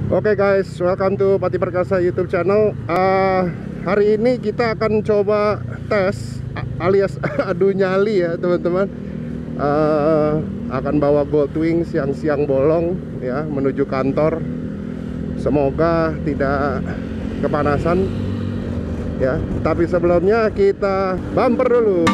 Oke guys, welcome to Pati Perkasa YouTube channel. Hari ini kita akan coba tes alias adu nyali ya teman-teman. Akan bawa Goldwing siang-siang bolong ya menuju kantor. Semoga tidak kepanasan ya. Tapi sebelumnya kita bumper dulu.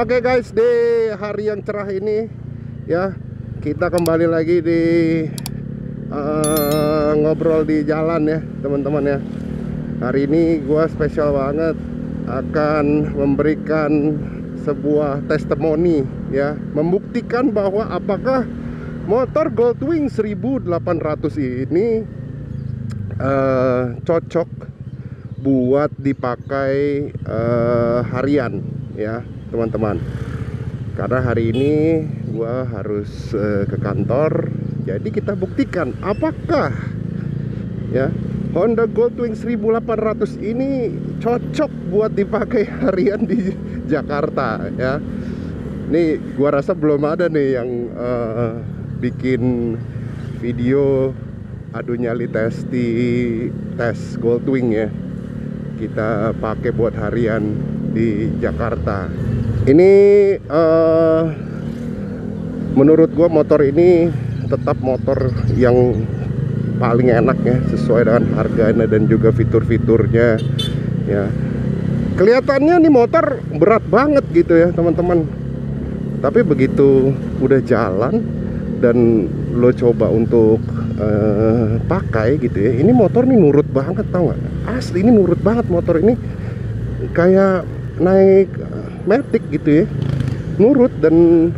Oke guys, di hari yang cerah ini ya, kita kembali lagi di ngobrol di jalan ya teman-teman ya. Hari ini gua spesial banget akan memberikan sebuah testimoni ya, membuktikan bahwa apakah motor Goldwing 1800 ini cocok buat dipakai harian ya teman-teman. Karena hari ini gua harus ke kantor, jadi kita buktikan apakah ya Honda Goldwing 1800 ini cocok buat dipakai harian di Jakarta ya. Nih gua rasa belum ada nih yang bikin video adu nyali tes Goldwing ya, kita pakai buat harian di Jakarta. Ini menurut gua motor ini tetap motor yang paling enak ya, sesuai dengan harganya dan juga fitur-fiturnya ya. Kelihatannya nih motor berat banget gitu ya teman-teman, tapi begitu udah jalan dan lo coba untuk pakai gitu ya, ini motor nih nurut banget, tau gak? Asli ini nurut banget motor ini, kayak naik Matic gitu ya, nurut. Dan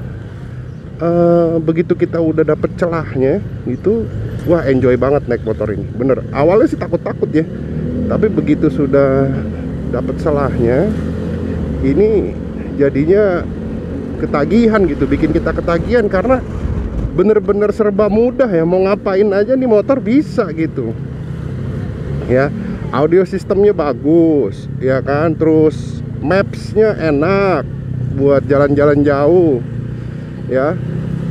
begitu kita udah dapet celahnya gitu, wah enjoy banget naik motor ini, bener. Awalnya sih takut-takut ya, tapi begitu sudah dapet celahnya ini jadinya ketagihan gitu, bikin kita ketagihan karena bener-bener serba mudah ya, mau ngapain aja nih motor bisa gitu ya. Audio sistemnya bagus ya kan, terus mapsnya enak buat jalan-jalan jauh ya.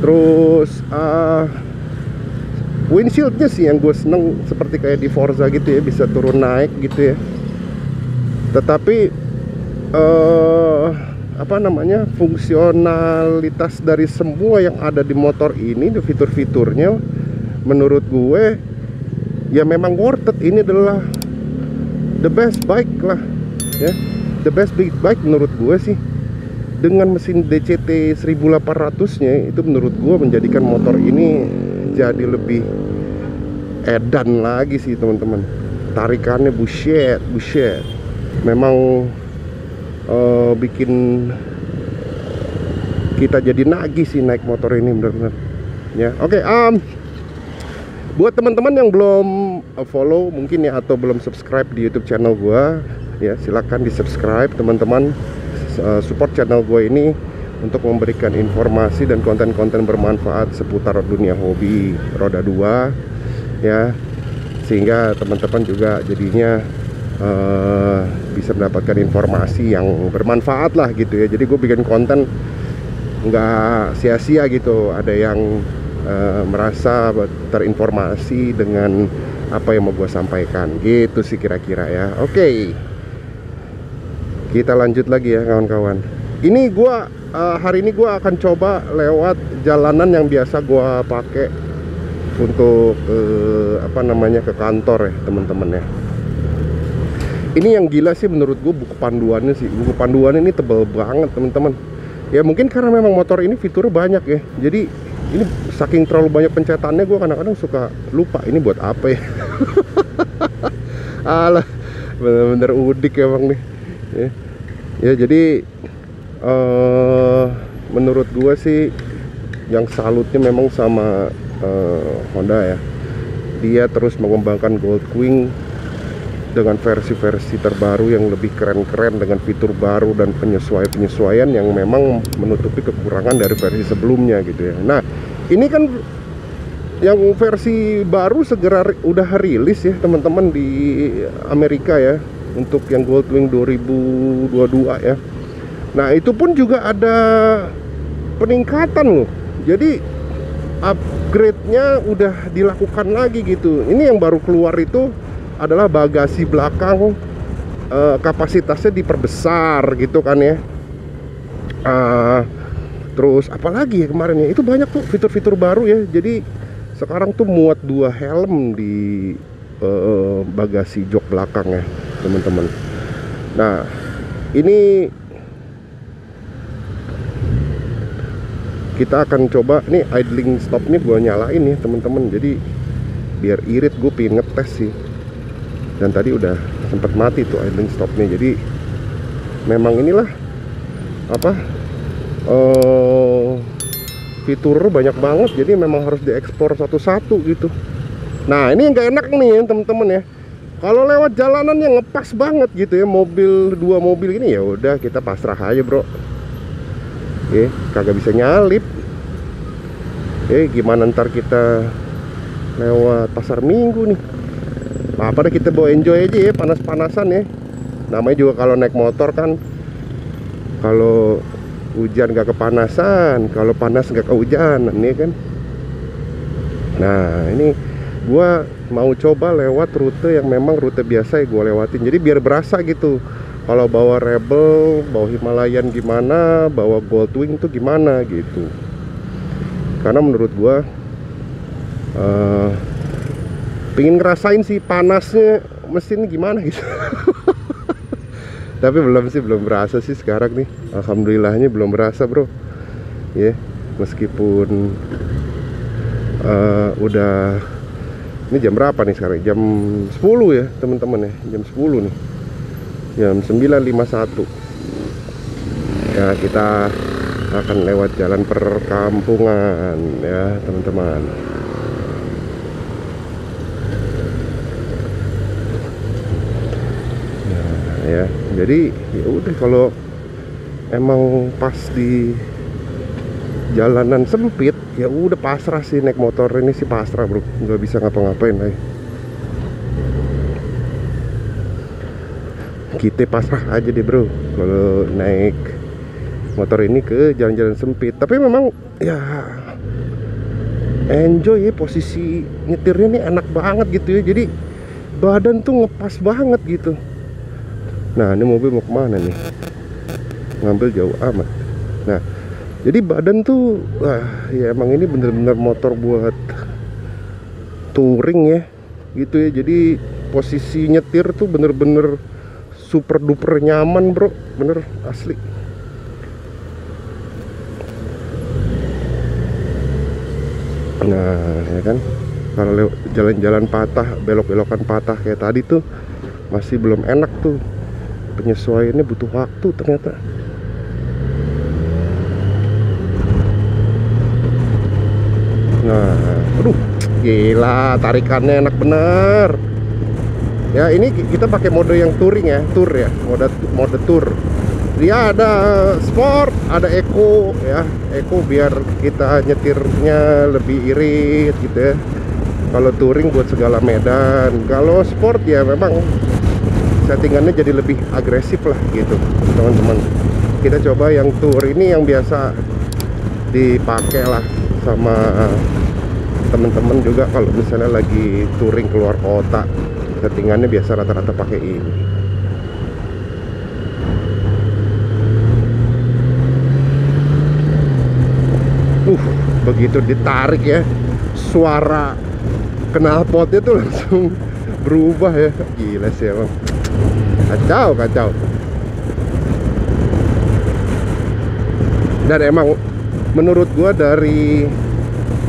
Terus windshieldnya sih yang gue seneng, seperti kayak di Forza gitu ya, bisa turun naik gitu ya. Tetapi apa namanya, fungsionalitas dari semua yang ada di motor ini, fitur-fiturnya menurut gue ya memang worth it. Ini adalah the best bike lah ya, the best big bike menurut gue sih. Dengan mesin DCT 1800 nya itu menurut gue menjadikan motor ini jadi lebih edan lagi sih teman-teman. Tarikannya buset memang bikin kita jadi nagih sih naik motor ini bener-bener ya. Oke, buat teman-teman yang belum follow mungkin ya, atau belum subscribe di YouTube channel gua ya, silahkan di subscribe teman-teman. Support channel gue ini untuk memberikan informasi dan konten-konten bermanfaat seputar dunia hobi roda 2 ya, sehingga teman-teman juga jadinya bisa mendapatkan informasi yang bermanfaat lah gitu ya. Jadi gue bikin konten nggak sia-sia gitu, ada yang merasa terinformasi dengan apa yang mau gue sampaikan gitu sih kira-kira ya. Oke, kita lanjut lagi ya kawan-kawan. Ini gua hari ini gua akan coba lewat jalanan yang biasa gua pakai untuk apa namanya, ke kantor ya teman-teman ya. Ini yang gila sih menurut gua buku panduannya sih. Buku panduannya ini tebal banget teman-teman. Ya mungkin karena memang motor ini fiturnya banyak ya. Jadi ini saking terlalu banyak pencetannya, gua kadang-kadang suka lupa ini buat apa ya. Alah, bener-bener udik emang nih. Ya jadi menurut gue sih yang salutnya memang sama Honda ya. Dia terus mengembangkan Goldwing dengan versi-versi terbaru yang lebih keren-keren dengan fitur baru dan penyesuaian-penyesuaian yang memang menutupi kekurangan dari versi sebelumnya gitu ya. Nah, ini kan yang versi baru segera udah rilis ya teman-teman di Amerika ya, untuk yang Goldwing 2022 ya. Nah, itu pun juga ada peningkatan loh. Jadi upgrade-nya udah dilakukan lagi gitu. Ini yang baru keluar itu adalah bagasi belakang, kapasitasnya diperbesar gitu kan ya. Terus apalagi ya kemarin ya, itu banyak tuh fitur-fitur baru ya. Jadi sekarang tuh muat 2 helm di bagasi jok belakang ya teman-teman. Nah, ini kita akan coba nih idling stop nih gua nyalain ya teman-teman. Jadi biar irit, gue pengen ngetes sih. Dan tadi udah sempat mati tuh idling stopnya. Jadi memang inilah apa, fitur banyak banget, jadi memang harus diekspor satu-satu gitu. Nah, ini yang gak enak nih ya teman-teman ya, kalau lewat jalanan yang ngepas banget gitu ya, dua mobil ini, ya udah kita pasrah aja bro. Kagak bisa nyalip. Gimana ntar kita lewat pasar Minggu nih? Apa deh, kita bawa enjoy aja ya, panas-panasan ya. Namanya juga kalau naik motor kan, kalau hujan gak kepanasan, kalau panas gak kehujanan nih kan. Nah, ini gua mau coba lewat rute yang memang rute biasa ya gua lewatin. Jadi biar berasa gitu, kalau bawa Rebel, bawa Himalayan gimana, bawa Goldwing tuh gimana gitu. Karena menurut gua pengen ngerasain sih panasnya mesin gimana gitu. Tapi belum berasa sih sekarang nih. Alhamdulillahnya belum berasa bro ya. Meskipun udah, ini jam berapa nih sekarang? Jam 10 ya teman-teman ya. Jam 10 nih, jam 9.51 ya. Kita akan lewat jalan perkampungan ya teman-teman. Ya, jadi ya udah, kalau emang pas di jalanan sempit ya udah pasrah sih, naik motor ini sih pasrah bro, nggak bisa ngapa-ngapain lagi. Kita pasrah aja deh bro kalau naik motor ini ke jalan-jalan sempit. Tapi memang ya enjoy ya, posisi nyetirnya nih enak banget gitu ya, jadi badan tuh ngepas banget gitu. Nah, ini mobil mau kemana nih? Ngambil jauh amat. Nah, jadi badan tuh, ya emang ini bener-bener motor buat touring ya, gitu ya. Jadi posisi nyetir tuh bener-bener super duper nyaman bro, bener asli. Nah, ya kan, kalau jalan-jalan patah, belok-belokan patah kayak tadi tuh masih belum enak tuh. Penyesuaiannya butuh waktu ternyata. Nah, aduh, gila, tarikannya enak bener. Ya, ini kita pakai mode yang touring ya, tour ya, mode tour. Dia ada sport, ada eco ya, eco biar kita nyetirnya lebih irit gitu ya. Kalau touring buat segala medan. Kalau sport ya memang settingannya jadi lebih agresif lah gitu teman-teman. Kita coba yang tour ini yang biasa dipakai lah sama teman-teman juga kalau misalnya lagi touring keluar kota. Settingannya biasa rata-rata pakai ini. Begitu ditarik ya, suara knalpotnya tuh langsung berubah ya. Gila sih emang, kacau. Dan emang menurut gua dari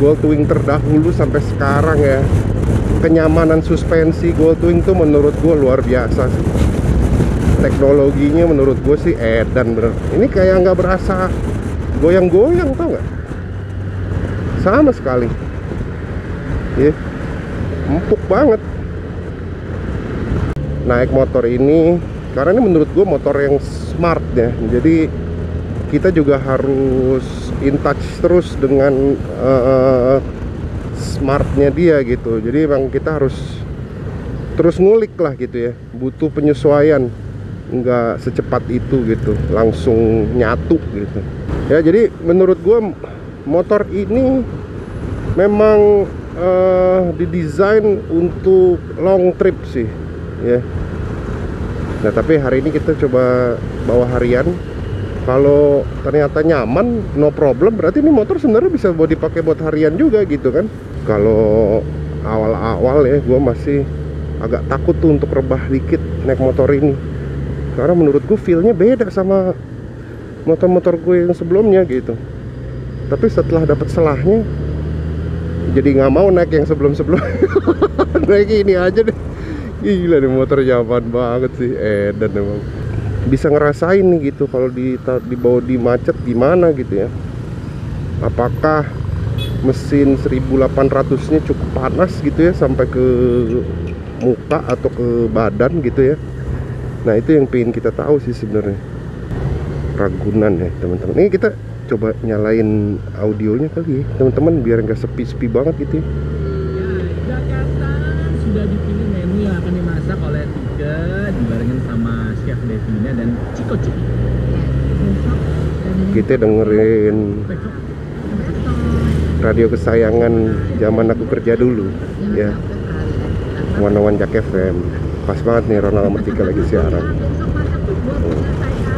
Goldwing terdahulu sampai sekarang ya, kenyamanan suspensi Goldwing tuh menurut gua luar biasa sih. Teknologinya menurut gua sih edan bener. Ini kayak nggak berasa goyang-goyang, tau nggak? Sama sekali ya, empuk banget. naik motor ini, karena ini menurut gue motor yang smart ya. Jadi kita juga harus in touch terus dengan smartnya dia gitu. Jadi emang kita harus terus ngulik lah gitu ya, butuh penyesuaian, nggak secepat itu gitu langsung nyatu gitu ya. Jadi menurut gua motor ini memang didesain untuk long trip sih ya. Nah tapi hari ini kita coba bawa harian. Kalau ternyata nyaman, no problem, berarti ini motor sebenarnya bisa buat dipakai buat harian juga gitu kan. Kalau awal-awal ya gua masih agak takut tuh untuk rebah dikit naik motor ini, karena menurut gue feelnya beda sama motor-motor gue yang sebelumnya gitu. Tapi setelah dapat selahnya, jadi nggak mau naik yang sebelum-sebelum. Naik ini aja deh. Gila nih motor nyaman banget sih, edan emang. Bisa ngerasain nih gitu kalau dibawa di macet gimana gitu ya. Apakah mesin 1800 nya cukup panas gitu ya sampai ke muka atau ke badan gitu ya. Nah itu yang pengen kita tahu sih sebenarnya. Ragunan ya teman-teman. Ini kita coba nyalain audionya kali ya teman-teman, biar nggak sepi-sepi banget gitu ya. Jakarta sudah dipilih menu yang akan dimasak oleh Tiga dibarengin sama Chef Devina dan Ciko Ciki. Kita dengerin radio kesayangan zaman aku kerja dulu ya, 101 Jak FM. Pas banget nih Ronald sama Tika lagi siaran.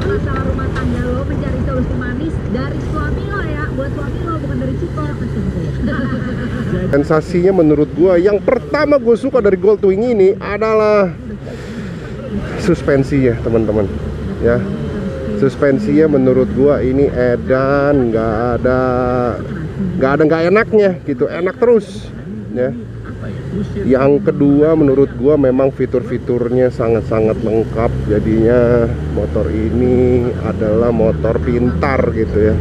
Masalah rumah tangga lo mencari solusi manis dari suami lo ya, buat suami lo bukan dari Ciko. Sensasinya menurut gua yang pertama gue suka dari Goldwing ini adalah suspensinya teman-teman ya. Suspensinya menurut gua ini edan, nggak enaknya gitu, enak terus ya. Yang kedua menurut gua memang fitur-fiturnya sangat-sangat lengkap, jadinya motor ini adalah motor pintar gitu ya.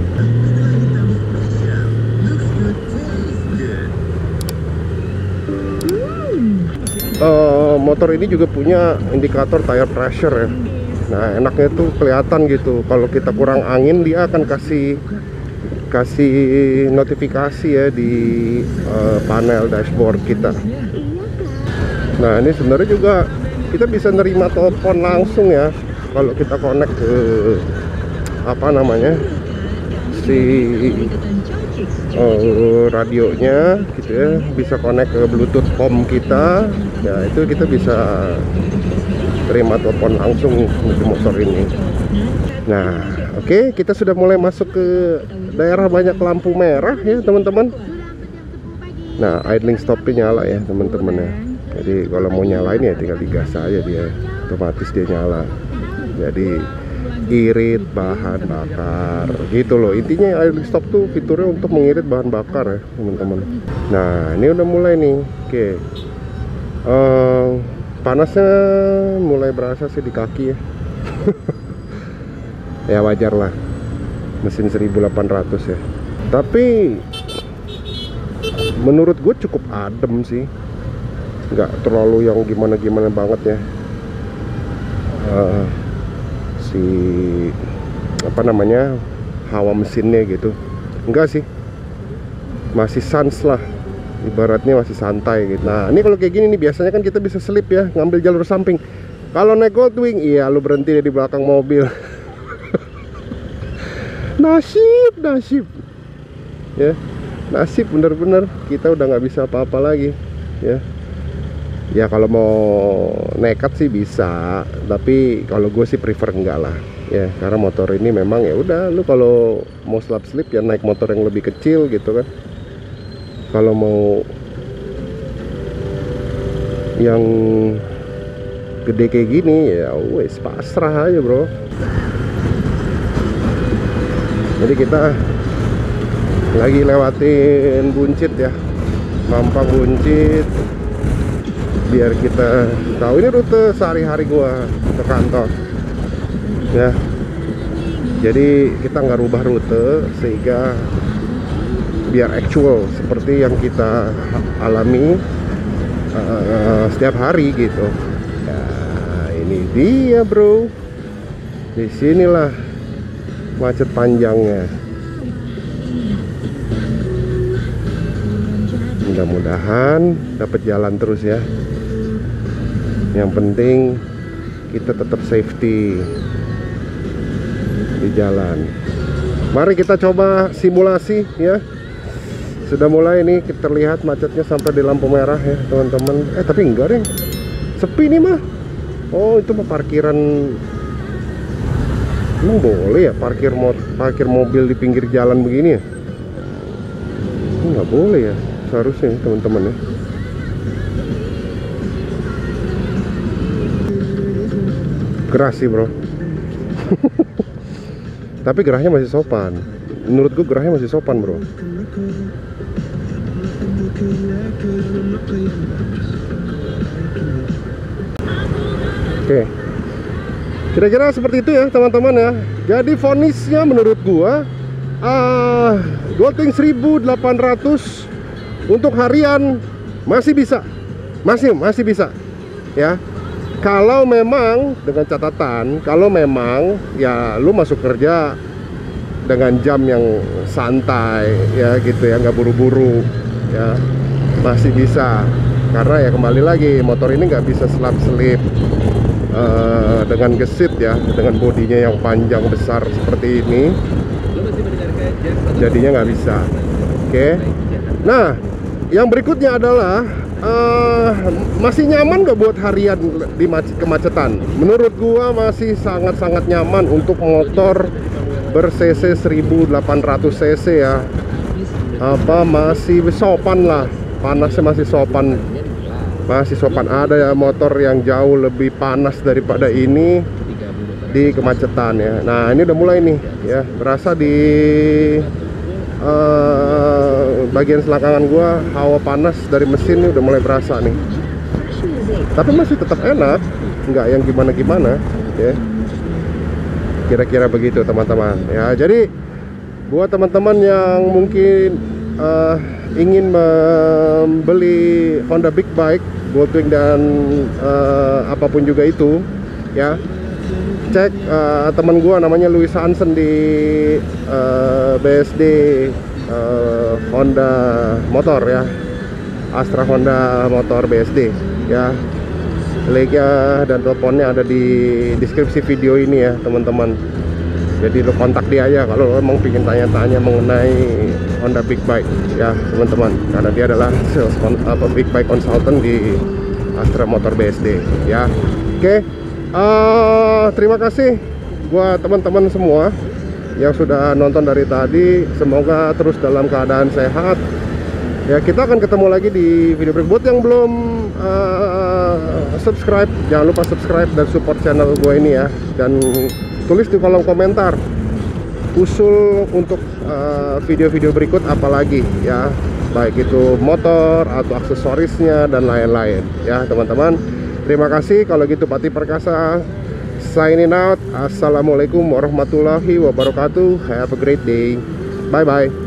Motor ini juga punya indikator tire pressure ya. Nah enaknya tuh kelihatan gitu, kalau kita kurang angin dia akan kasih notifikasi ya di panel dashboard kita. Nah ini sebenarnya juga kita bisa nerima telepon langsung ya kalau kita connect ke apa namanya si radionya gitu ya, bisa connect ke Bluetooth home kita ya, itu kita bisa terima telepon langsung di motor ini. Nah oke, kita sudah mulai masuk ke daerah banyak lampu merah ya teman-teman. Nah idling stopnya nyala ya teman-teman ya. Jadi kalau mau nyalain ya tinggal digas aja, dia otomatis dia nyala. Jadi irit bahan bakar gitu loh. Intinya idling stop tuh fiturnya untuk mengirit bahan bakar ya teman-teman. Nah ini udah mulai nih. Oke, panasnya mulai berasa sih di kaki ya. Ya wajar lah, mesin 1800 ya. Tapi menurut gue cukup adem sih, nggak terlalu yang gimana-gimana banget ya. Si apa namanya, hawa mesinnya gitu, enggak sih, masih sans lah, ibaratnya masih santai gitu. Nah ini kalau kayak gini nih biasanya kan kita bisa selip ya, ngambil jalur samping. Kalau naik Goldwing iya lu berhenti di belakang mobil. nasib ya, nasib bener-bener, kita udah nggak bisa apa-apa lagi ya. Ya kalau mau nekat sih bisa, tapi kalau gue sih prefer enggak lah ya, karena motor ini memang ya udah, lu kalau mau slip ya naik motor yang lebih kecil gitu kan. Kalau mau yang gede kayak gini ya wes pasrah aja bro. Jadi kita lagi lewatin Buncit ya, Mampang Buncit, biar kita tahu ini rute sehari-hari gua ke kantor ya. Jadi kita nggak rubah rute sehingga biar actual seperti yang kita alami setiap hari gitu ya. ini dia bro, disinilah macet panjangnya. Mudah-mudahan dapat jalan terus ya. Yang penting kita tetap safety di jalan. Mari kita coba simulasi ya. Sudah mulai nih kita lihat macetnya sampai di lampu merah ya teman-teman. Tapi enggak deh, sepi nih mah. Oh itu mah parkiran. Emang boleh ya parkir mobil di pinggir jalan begini ya? Nggak boleh ya seharusnya teman-teman ya. Gerah sih bro. Tapi gerahnya masih sopan. Menurut gue gerahnya masih sopan bro. Oke. Kira-kira seperti itu ya teman-teman ya. Jadi vonisnya menurut gua Goldwing 1800 untuk harian masih bisa. Masih bisa. Ya. Kalau memang dengan catatan, kalau memang ya lu masuk kerja dengan jam yang santai ya gitu ya, nggak buru-buru ya, masih bisa. Karena ya kembali lagi motor ini nggak bisa selap-selip dengan gesit ya, dengan bodinya yang panjang besar seperti ini, jadinya nggak bisa. Oke. Nah, yang berikutnya adalah masih nyaman nggak buat harian di kemacetan? Menurut gua masih sangat-sangat nyaman untuk motor ber-cc 1800 cc ya. Masih sopan lah, panasnya masih sopan. Masih sopan. Ada ya motor yang jauh lebih panas daripada ini di kemacetan ya. Nah, ini udah mulai nih ya, berasa di bagian selangkangan gua hawa panas dari mesin ini udah mulai berasa nih. Tapi masih tetap enak, nggak yang gimana-gimana ya. Kira-kira begitu teman-teman ya. Jadi buat teman-teman yang mungkin ingin membeli Honda Big Bike, Goldwing dan apapun juga itu ya, cek teman gua namanya Louis Hansen di BSD Honda Motor ya, Astra Honda Motor BSD ya. Linknya dan teleponnya ada di deskripsi video ini ya teman-teman. Jadi lo kontak dia aja kalau lo emang pengen tanya-tanya mengenai Honda Big Bike ya teman-teman, karena dia adalah sales Big Bike consultant di Astra Motor BSD ya. Oke. Terima kasih buat teman-teman semua yang sudah nonton dari tadi. Semoga terus dalam keadaan sehat ya. Kita akan ketemu lagi di video berikut. Buat yang belum subscribe, jangan lupa subscribe dan support channel gue ini ya. Dan tulis di kolom komentar usul untuk video-video berikut apalagi ya, baik itu motor atau aksesorisnya dan lain-lain ya teman-teman. Terima kasih. Kalau gitu Pati Perkasa signing out. Assalamualaikum warahmatullahi wabarakatuh. Have a great day. Bye bye.